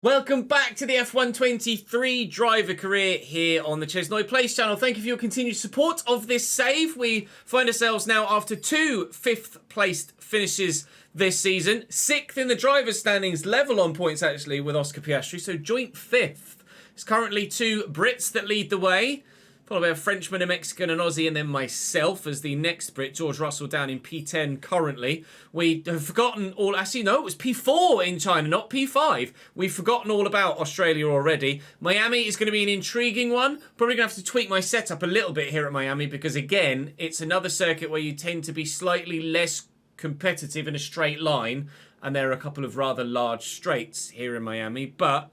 Welcome back to the F123 driver career here on the ChesnoidPlays channel. Thank you for your continued support of this save. We find ourselves now after two fifth-placed finishes this season. Sixth in the driver standings, level on points actually with Oscar Piastri, so joint fifth. It's currently two Brits that lead the way, followed by a Frenchman, a Mexican, an Aussie, and then myself as the next Brit, George Russell, down in P10 currently. We have forgotten all... Actually, no, it was P4 in China, not P5. We've forgotten all about Australia already. Miami is going to be an intriguing one. Probably going to have to tweak my setup a little bit here at Miami because, again, it's another circuit where you tend to be slightly less competitive in a straight line, and there are a couple of rather large straights here in Miami, but...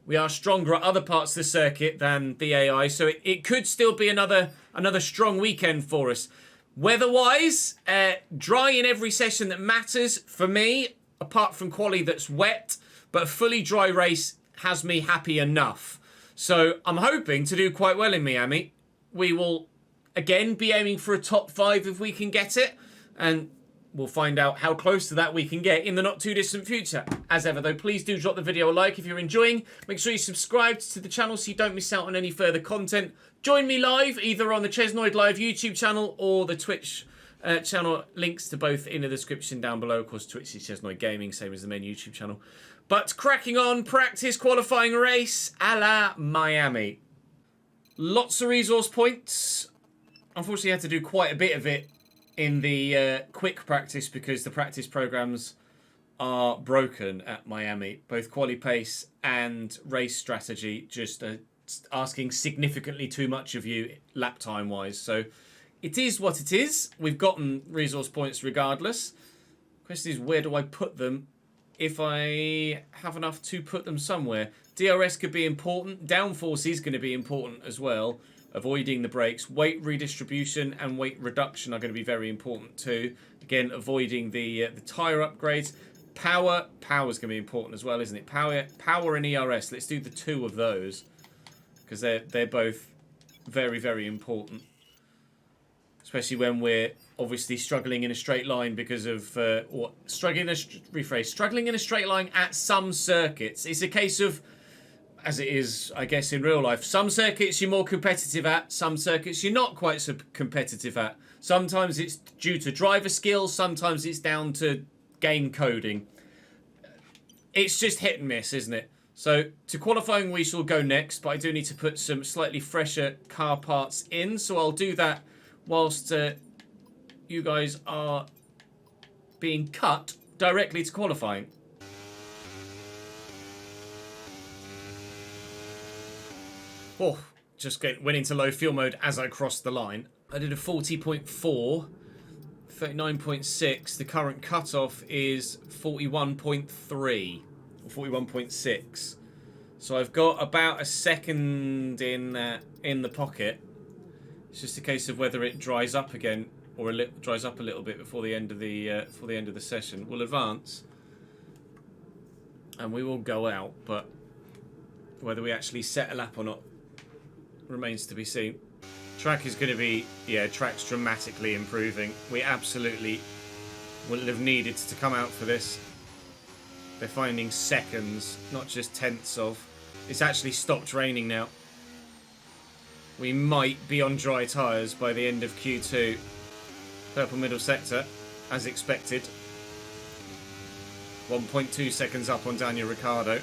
we are stronger at other parts of the circuit than the AI, so it could still be another strong weekend for us. Weather-wise, dry in every session that matters for me, apart from quali that's wet, but a fully dry race has me happy enough. So I'm hoping to do quite well in Miami. We will, again, be aiming for a top 5 if we can get it, and we'll find out how close to that we can get in the not too distant future. As ever though, please do drop the video a like if you're enjoying. Make sure you subscribe to the channel so you don't miss out on any further content. Join me live either on the Chesnoid Live YouTube channel or the Twitch channel. Links to both in the description down below. Of course, Twitch is Chesnoid Gaming, same as the main YouTube channel. But cracking on, practice qualifying race a la Miami. Lots of resource points. Unfortunately, I had to do quite a bit of it in the quick practice because the practice programs are broken at Miami. Both quali pace and race strategy just asking significantly too much of you lap time wise. So it is what it is. We've gotten resource points regardless. Question is, where do I put them if I have enough to put them somewhere? DRS could be important. Downforce is going to be important as well. Avoiding the brakes, weight redistribution and weight reduction are going to be very important too. Again, avoiding the tyre upgrades. Power is going to be important as well, isn't it? Power and ERS. Let's do the two of those because they're both very, very important, especially when we're obviously struggling in a straight line because of struggling in a straight line at some circuits. It's a case of, as it is, I guess, in real life. Some circuits you're more competitive at, some circuits you're not quite so competitive at. Sometimes it's due to driver skills, sometimes it's down to game coding. It's just hit and miss, isn't it? So, to qualifying we shall go next, but I do need to put some slightly fresher car parts in, so I'll do that whilst you guys are being cut directly to qualifying. Oh, just went into low fuel mode as I crossed the line. I did a 40.4, 39.6. The current cutoff is 41.3 or 41.6. So I've got about a second in the pocket. It's just a case of whether it dries up again or dries up a little bit before the end of the session. We'll advance and we will go out, but whether we actually set a lap or not remains to be seen. Track is going to be, track's dramatically improving. We absolutely wouldn't have needed to come out for this. They're finding seconds, not just tenths of. It's actually stopped raining now. We might be on dry tyres by the end of Q2. Purple middle sector, as expected. 1.2 seconds up on Daniel Ricciardo.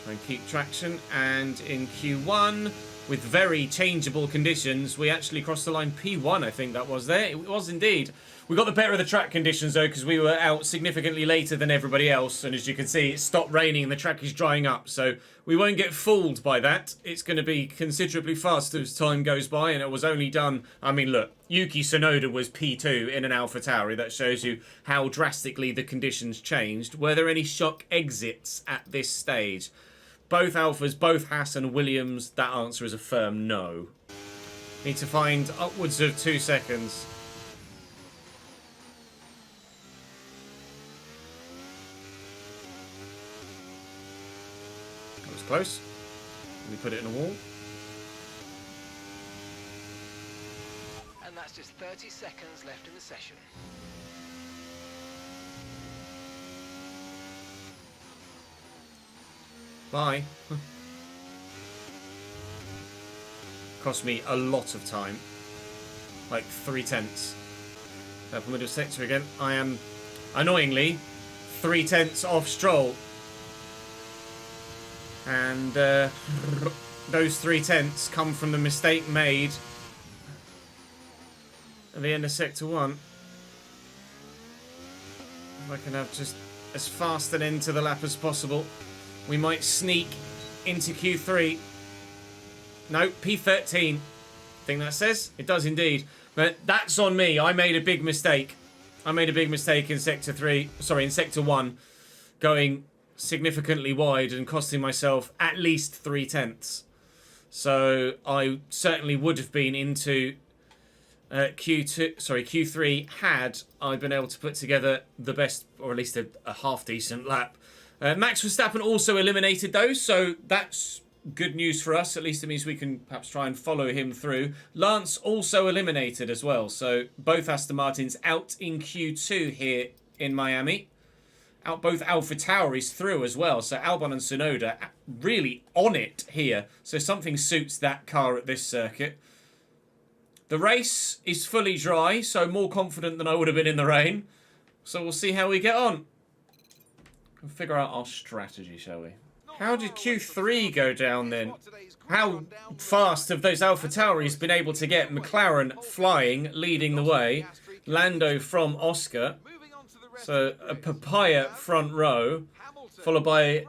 Try and keep traction, and in Q1 with very changeable conditions we actually crossed the line P1, I think that was there. It was indeed. We got the better of the track conditions though because we were out significantly later than everybody else, and as you can see it stopped raining and the track is drying up, so we won't get fooled by that. It's going to be considerably faster as time goes by, and it was only done, I mean look, Yuki Tsunoda was P2 in an AlphaTauri. That shows you how drastically the conditions changed. Were there any shock exits at this stage? Both Alphas, both Haas and Williams, that answer is a firm no. Need to find upwards of 2 seconds. That was close. Let me put it in a wall. And that's just 30 seconds left in the session. Bye. Cost me a lot of time. Like 3/10. Open middle sector again. I am, annoyingly, 3/10 off Stroll. And those 3/10 come from the mistake made at the end of Sector 1. If I can have just as fast an end to the lap as possible, we might sneak into Q3. No, P13. I think that says. It does indeed. But that's on me. I made a big mistake. I made a big mistake in Sector 3. Sorry, in Sector 1. Going significantly wide and costing myself at least 3/10. So I certainly would have been into Q3 had I been able to put together the best, or at least a half decent lap. Max Verstappen also eliminated those, so that's good news for us. At least it means we can perhaps try and follow him through. Lance also eliminated as well, so both Aston Martins out in Q2 here in Miami. Out both AlphaTauris through as well, so Albon and Tsunoda really on it here. So something suits that car at this circuit. The race is fully dry, so more confident than I would have been in the rain. So we'll see how we get on. We'll figure out our strategy, shall we? How did Q3 go down then? How fast have those AlphaTauris been able to get McLaren flying, leading the way? Lando from Oscar. So a papaya front row, followed by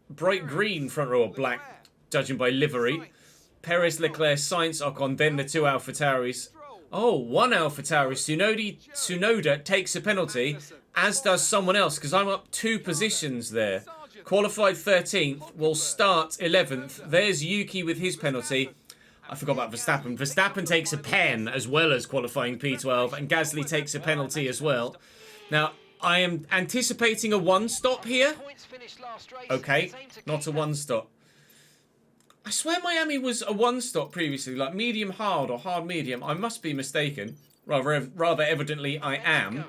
bright green front row, or black, judging by livery. Perez, Leclerc, Sainz, Ocon, then the two AlphaTauris. Oh, one AlphaTauri, Tsunoda takes a penalty, as does someone else, because I'm up 2 positions there. Qualified 13th, will start 11th. There's Yuki with his penalty. I forgot about Verstappen. Verstappen takes a pen as well as qualifying P12, and Gasly takes a penalty as well. Now, I am anticipating a 1-stop here. Okay, not a 1-stop. I swear Miami was a 1-stop previously, like medium hard or hard medium. I must be mistaken. Rather evidently I am.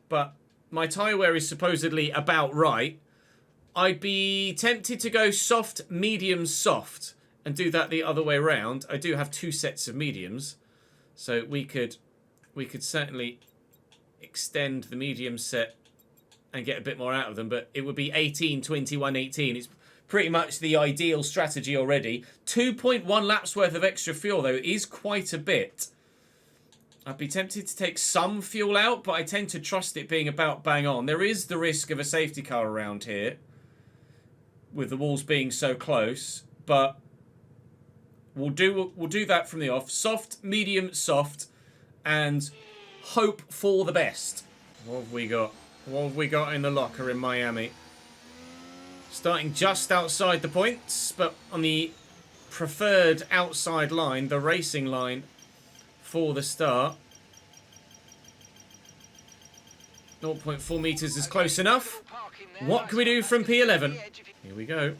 But my tyre wear is supposedly about right. I'd be tempted to go soft, medium, soft, and do that the other way around. I do have 2 sets of mediums, so we could certainly extend the medium set and get a bit more out of them, but it would be 18, 21, 18. It's pretty much the ideal strategy already. 2.1 laps worth of extra fuel, though, is quite a bit. I'd be tempted to take some fuel out, but I tend to trust it being about bang on. There is the risk of a safety car around here, with the walls being so close, but we'll do that from the off. Soft, medium, soft, and hope for the best. What have we got? What have we got in the locker in Miami? Starting just outside the points, but on the preferred outside line, the racing line for the start. 0.4 metres is close enough. What can we do from P11? Here we go.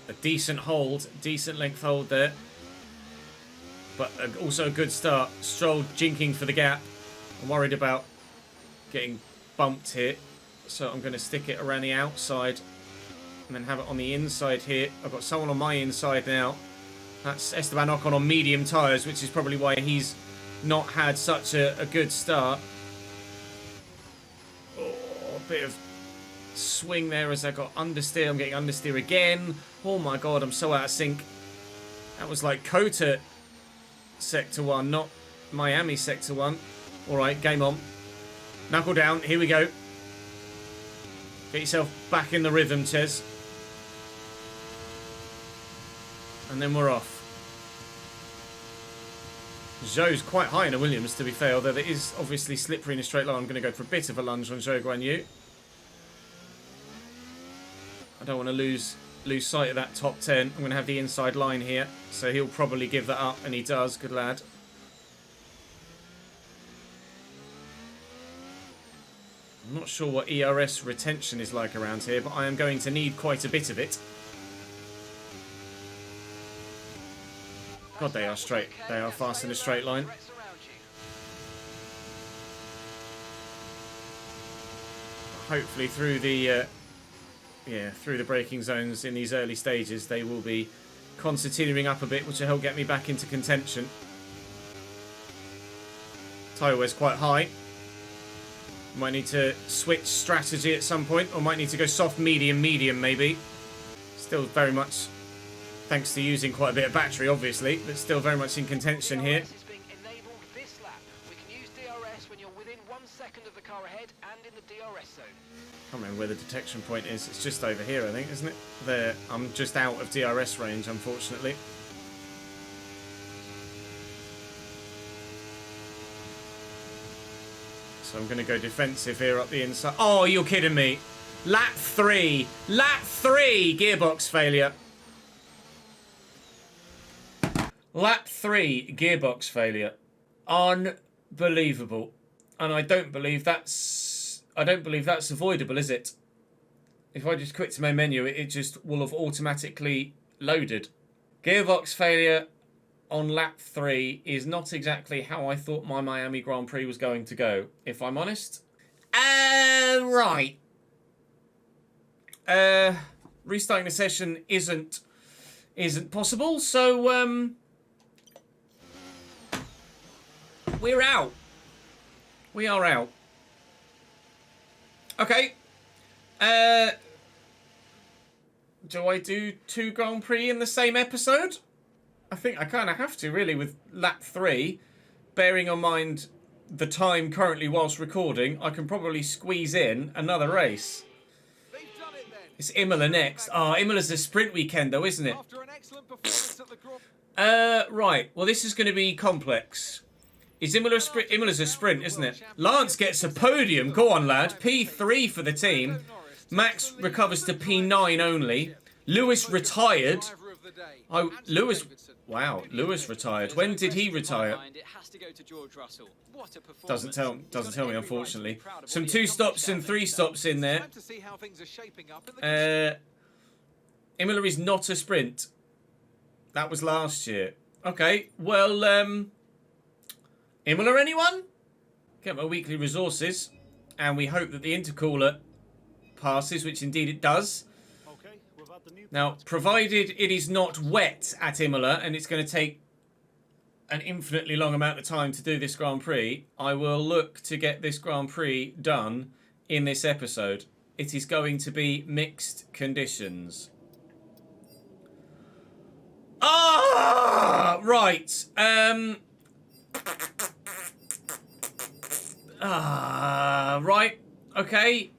A decent hold, decent length hold there. But also a good start. Stroll jinking for the gap. I'm worried about getting bumped here. So I'm going to stick it around the outside and then have it on the inside here. I've got someone on my inside now. That's Esteban Ocon on medium tyres, which is probably why he's not had such a good start. Oh, a bit of swing there as I got understeer. I'm getting understeer again. Oh my god, I'm so out of sync. That was like Kota Sector 1, not Miami Sector 1. Alright, game on. Knuckle down, here we go. Get yourself back in the rhythm, Ches. And then we're off. Zhou's quite high in a Williams, to be fair, although there is obviously slippery in a straight line. I'm going to go for a bit of a lunge on Zhou Guan Yu. I don't want to lose sight of that top 10. I'm going to have the inside line here, so he'll probably give that up, and he does. Good lad. I'm not sure what ERS retention is like around here, but I am going to need quite a bit of it. God, they are straight. They are fast in a straight line. hopefully through the through the braking zones in these early stages, they will be concertinaing up a bit, which will help get me back into contention. Tyre wear's quite high. Might need to switch strategy at some point, or might need to go soft, medium, medium maybe. Still very much, thanks to using quite a bit of battery, obviously, but still very much in contention here. DRS is being enabled this lap. We can use DRS when you're within 1 second of the car ahead and in the DRS zone. I can't remember where the detection point is. It's just over here, I think, isn't it? There. I'm just out of DRS range, unfortunately. So I'm going to go defensive here up the inside. Oh, you're kidding me. Lap 3. Lap 3. Gearbox failure. Lap 3. Gearbox failure. Unbelievable. And I don't believe that's avoidable, is it? If I just quit to main menu, it just will have automatically loaded. Gearbox failure on lap 3 is not exactly how I thought my Miami Grand Prix was going to go, if I'm honest. Right. Restarting the session isn't possible, so we're out. We are out. Okay. Do I do 2 Grand Prix in the same episode? I think I kind of have to, really, with lap 3. Bearing in mind the time currently whilst recording, I can probably squeeze in another race. It's Imola next. Oh, Imola's a sprint weekend, though, isn't it? Right. Well, this is going to be complex. Is Imola a sprint? Imola's a sprint, isn't it? Lance gets a podium. Go on, lad. P3 for the team. Max recovers to P9 only. Lewis retired. Oh, Lewis... Wow, Lewis retired. When did he retire? Doesn't tell me, unfortunately. Some 2 stops and 3 stops in there. Imola is not a sprint. That was last year. Okay, well, Imola, anyone? Get my weekly resources, and we hope that the intercooler passes, which indeed it does. Now, provided it is not wet at Imola, and it's going to take an infinitely long amount of time to do this Grand Prix, I will look to get this Grand Prix done in this episode. It is going to be mixed conditions. Ah, right. Right. Okay.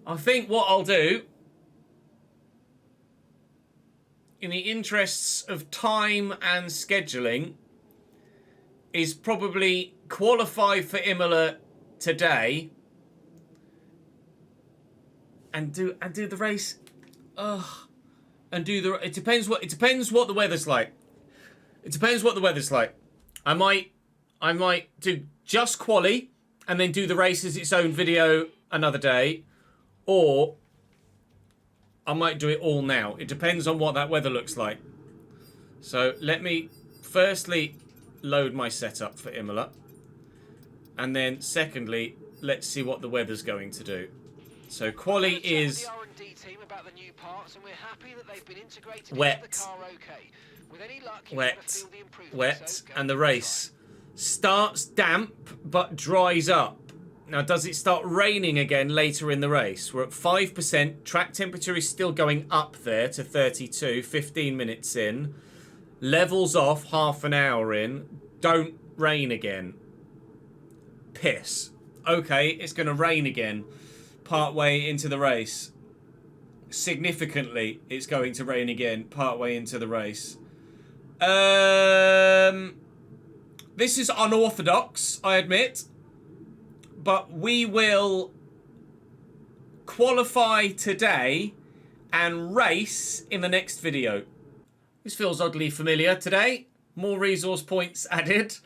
I think what I'll do, in the interests of time and scheduling, is probably qualify for Imola today and do the race. It depends what the weather's like. It depends what the weather's like. I might do just quali and then do the race as its own video another day. Or I might do it all now. It depends on what that weather looks like. So let me firstly load my setup for Imola. And then secondly, let's see what the weather's going to do. So quali is wet. Wet. And the race starts damp but dries up. Now, does it start raining again later in the race? We're at 5%. Track temperature is still going up there to 32, 15 minutes in. Levels off, half an hour in. Don't rain again. Piss. Okay, it's going to rain again partway into the race. Significantly, it's going to rain again partway into the race. This is unorthodox, I admit. But we will qualify today and race in the next video. This feels oddly familiar today. More resource points added.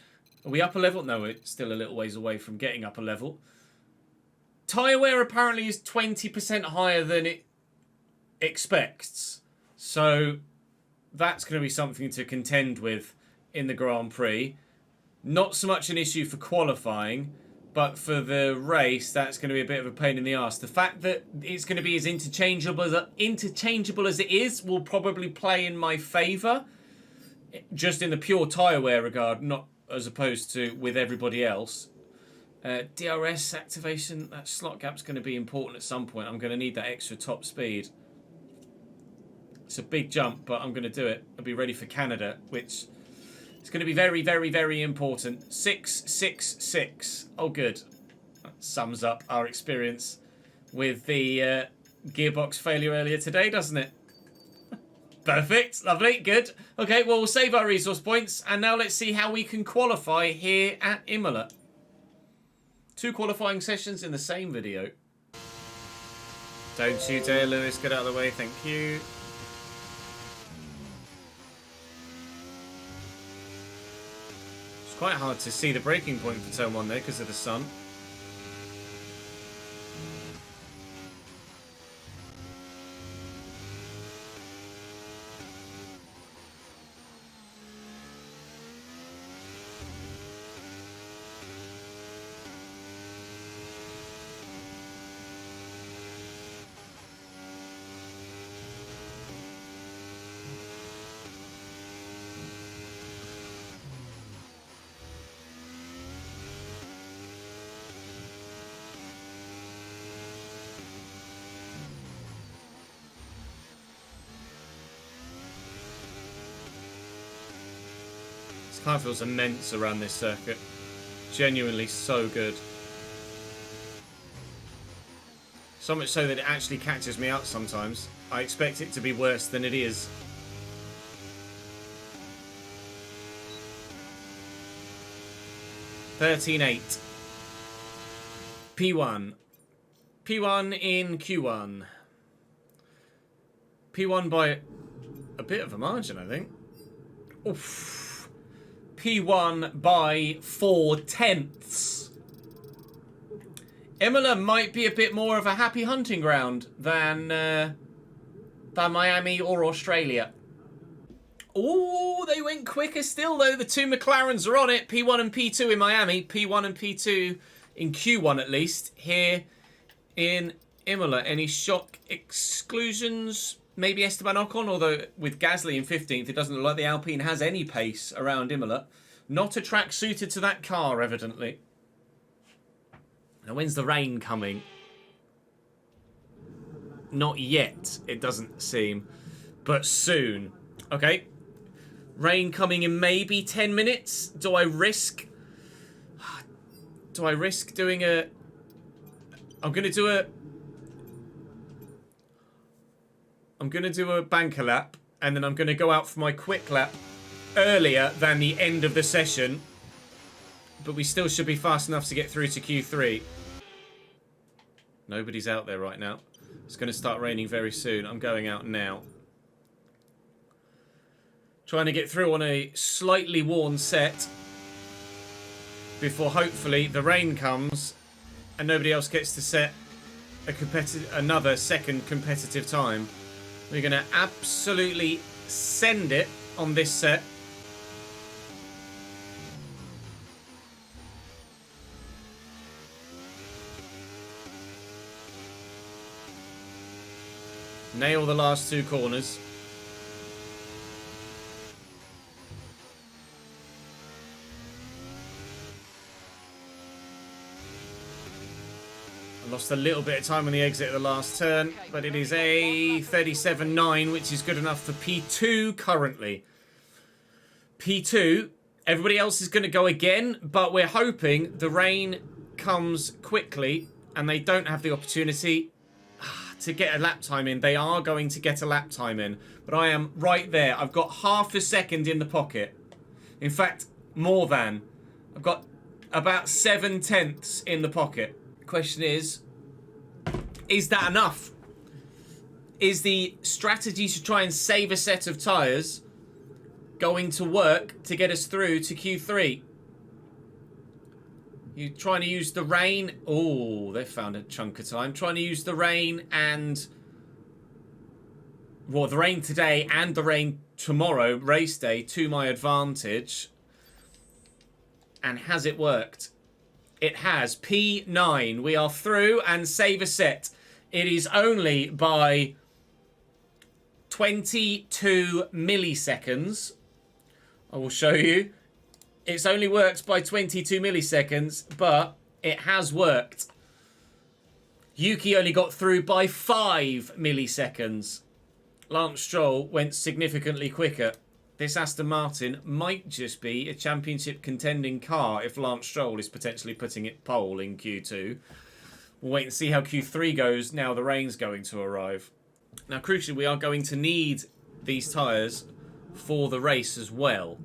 Are we up a level? No, we're still a little ways away from getting up a level. Tyre wear apparently is 20% higher than it expects. So that's going to be something to contend with in the Grand Prix. Not so much an issue for qualifying, but for the race, that's going to be a bit of a pain in the arse. The fact that it's going to be as interchangeable as it is will probably play in my favour, just in the pure tyre wear regard, not as opposed to with everybody else. DRS activation, that slot gap's going to be important at some point. I'm going to need that extra top speed. It's a big jump, but I'm going to do it. I'll be ready for Canada, which is going to be very, very, very important. 6.66. Oh, good. That sums up our experience with the gearbox failure earlier today, doesn't it? Perfect. Lovely. Good. Okay, well, we'll save our resource points, and now let's see how we can qualify here at Imola. 2 qualifying sessions in the same video. Don't you dare, Lewis. Get out of the way. Thank you. It's quite hard to see the braking point for turn 1 there because of the sun. This car feels immense around this circuit. Genuinely so good. So much so that it actually catches me out sometimes. I expect it to be worse than it is. $13.8. P1. P1 in Q1. P1 by a bit of a margin, I think. Oof. P1 by 4/10. Imola might be a bit more of a happy hunting ground than Miami or Australia. Oh, they went quicker still, though. The 2 McLarens are on it. P1 and P2 in Miami. P1 and P2 in Q1, at least. Here in Imola. Any shock exclusions? Maybe Esteban Ocon, although with Gasly in 15th, it doesn't look like the Alpine has any pace around Imola. Not a track suited to that car, evidently. Now, when's the rain coming? Not yet, it doesn't seem. But soon. Okay. Rain coming in maybe 10 minutes. Do I risk doing a... I'm going to do a banker lap, and then I'm going to go out for my quick lap earlier than the end of the session. But we still should be fast enough to get through to Q3. Nobody's out there right now. It's going to start raining very soon. I'm going out now. Trying to get through on a slightly worn set before hopefully the rain comes and nobody else gets to set another second competitive time. We're going to absolutely send it on this set. Nail the last 2 corners. I lost a little bit of time on the exit of the last turn, but it is a 37.9, which is good enough for P2 currently. P2, everybody else is going to go again, but we're hoping the rain comes quickly and they don't have the opportunity to get a lap time in. They are going to get a lap time in, but I am right there. I've got half a second in the pocket. In fact, more than. I've got about 7/10 in the pocket. Question is that enough? Is the strategy to try and save a set of tyres going to work to get us through to Q3? You're trying to use the rain. Oh, they've found a chunk of time. Trying to use the rain and... well, the rain today and the rain tomorrow, race day, to my advantage. And has it worked? It has. P9. We are through and save a set. It is only by 22 milliseconds. I will show you. It's only worked by 22 milliseconds, but it has worked. Yuki only got through by 5 milliseconds. Lance Stroll went significantly quicker. This Aston Martin might just be a championship contending car if Lance Stroll is potentially putting it pole in Q2. We'll wait and see how Q3 goes now the rain's going to arrive. Now, crucially, we are going to need these tyres for the race as well.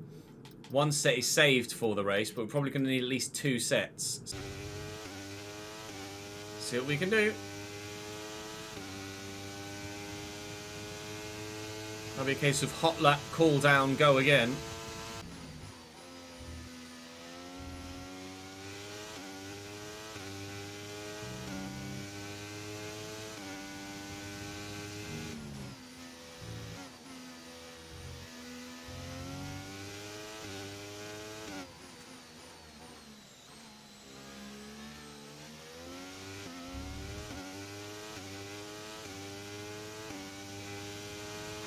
One set is saved for the race, but we're probably going to need at least 2 sets. See what we can do. That'll be a case of hot lap, cool down, go again.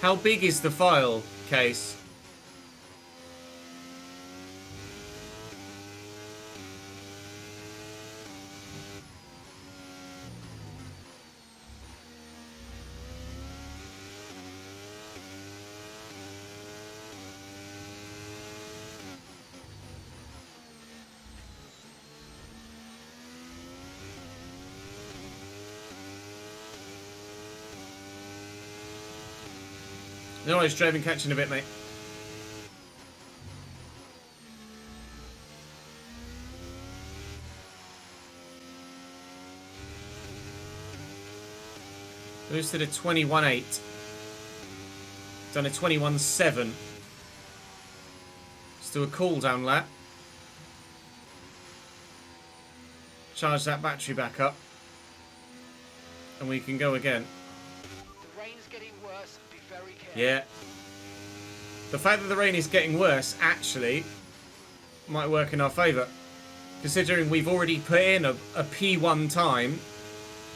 How big is the file case? No, it's driving catching a bit, mate. Lewis did a 21.8. Done a 21.7. Let's do a cool down lap. Charge that battery back up. And we can go again. The rain's getting worse. Be very careful. Yeah. The fact that the rain is getting worse actually might work in our favour. Considering we've already put in a P1 time.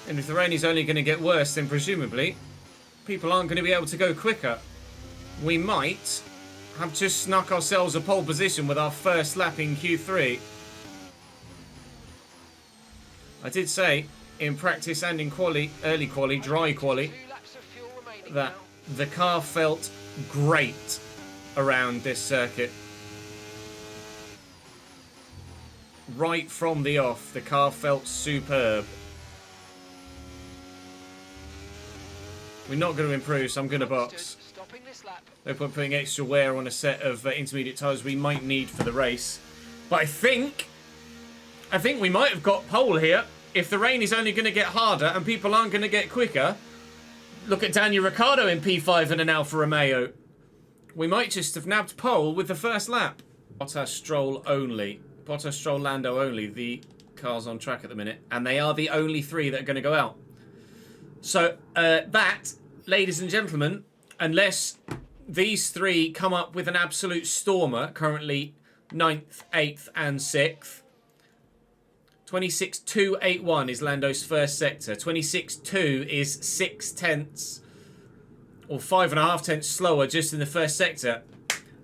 And if the rain is only going to get worse, then presumably people aren't going to be able to go quicker. We might have just snuck ourselves a pole position with our first lap in Q3. I did say in practice and in quali, early quali, dry quali, 2 laps of fuel remaining that now. the car felt great around this circuit. Right from the off, the car felt superb. We're not going to improve, so I'm going to box. Stopping this lap. No point putting extra wear on a set of intermediate tyres we might need for the race. But I think we might have got pole here. If the rain is only going to get harder and people aren't going to get quicker, look at Daniel Ricciardo in P5 and an Alfa Romeo. We might just have nabbed pole with the first lap. Bottas, Stroll only. Bottas, Stroll, Lando only. The cars on track at the minute. And they are the only 3 that are going to go out. So that, ladies and gentlemen, unless these 3 come up with an absolute stormer, currently 9th, 8th and 6th, 26.281 is Lando's first sector. 26.2 is 6 tenths or 5.5 tenths slower just in the first sector.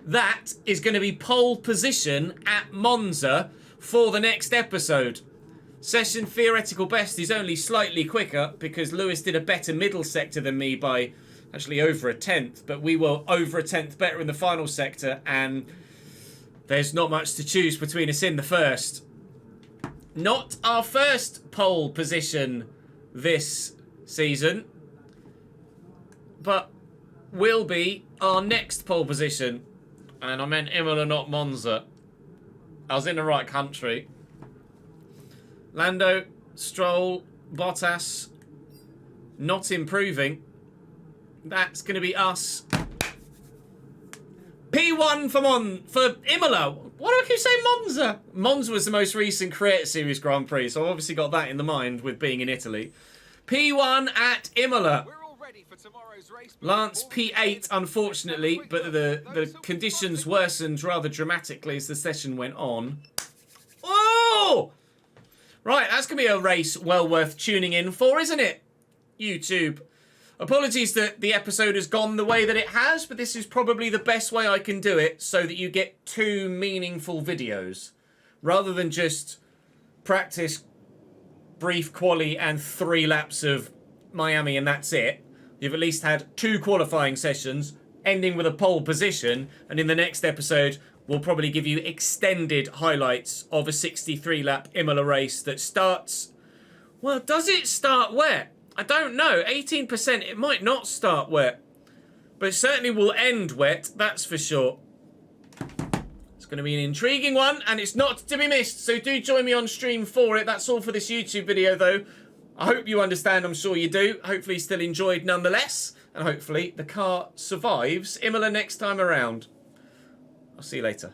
That is going to be pole position at Monza for the next episode. Session theoretical best is only slightly quicker because Lewis did a better middle sector than me by actually over a tenth, but we were over a tenth better in the final sector, and there's not much to choose between us in the first. Not our first pole position this season, but will be our next pole position. And I meant Imola, not Monza. I was in the right country. Lando, Stroll, Bottas, not improving. That's going to be us. P1 for Imola. Why do I keep saying Monza? Monza was the most recent Creator Series Grand Prix, so I've obviously got that in the mind with being in Italy. P1 at Imola. We're all ready for tomorrow's race. Lance P8, unfortunately, but the conditions worsened rather dramatically as the session went on. 4! Right, that's going to be a race well worth tuning in for, isn't it? YouTube. Apologies that the episode has gone the way that it has, but this is probably the best way I can do it so that you get 2 meaningful videos. Rather than just practice, brief quali and 3 laps of Miami and that's it. You've at least had 2 qualifying sessions, ending with a pole position, and in the next episode we'll probably give you extended highlights of a 63-lap Imola race that starts... Well, does it start wet? I don't know. 18%, it might not start wet. But it certainly will end wet, that's for sure. It's going to be an intriguing one, and it's not to be missed, so do join me on stream for it. That's all for this YouTube video, though. I hope you understand, I'm sure you do. Hopefully you still enjoyed nonetheless, and hopefully the car survives Imola next time around. I'll see you later.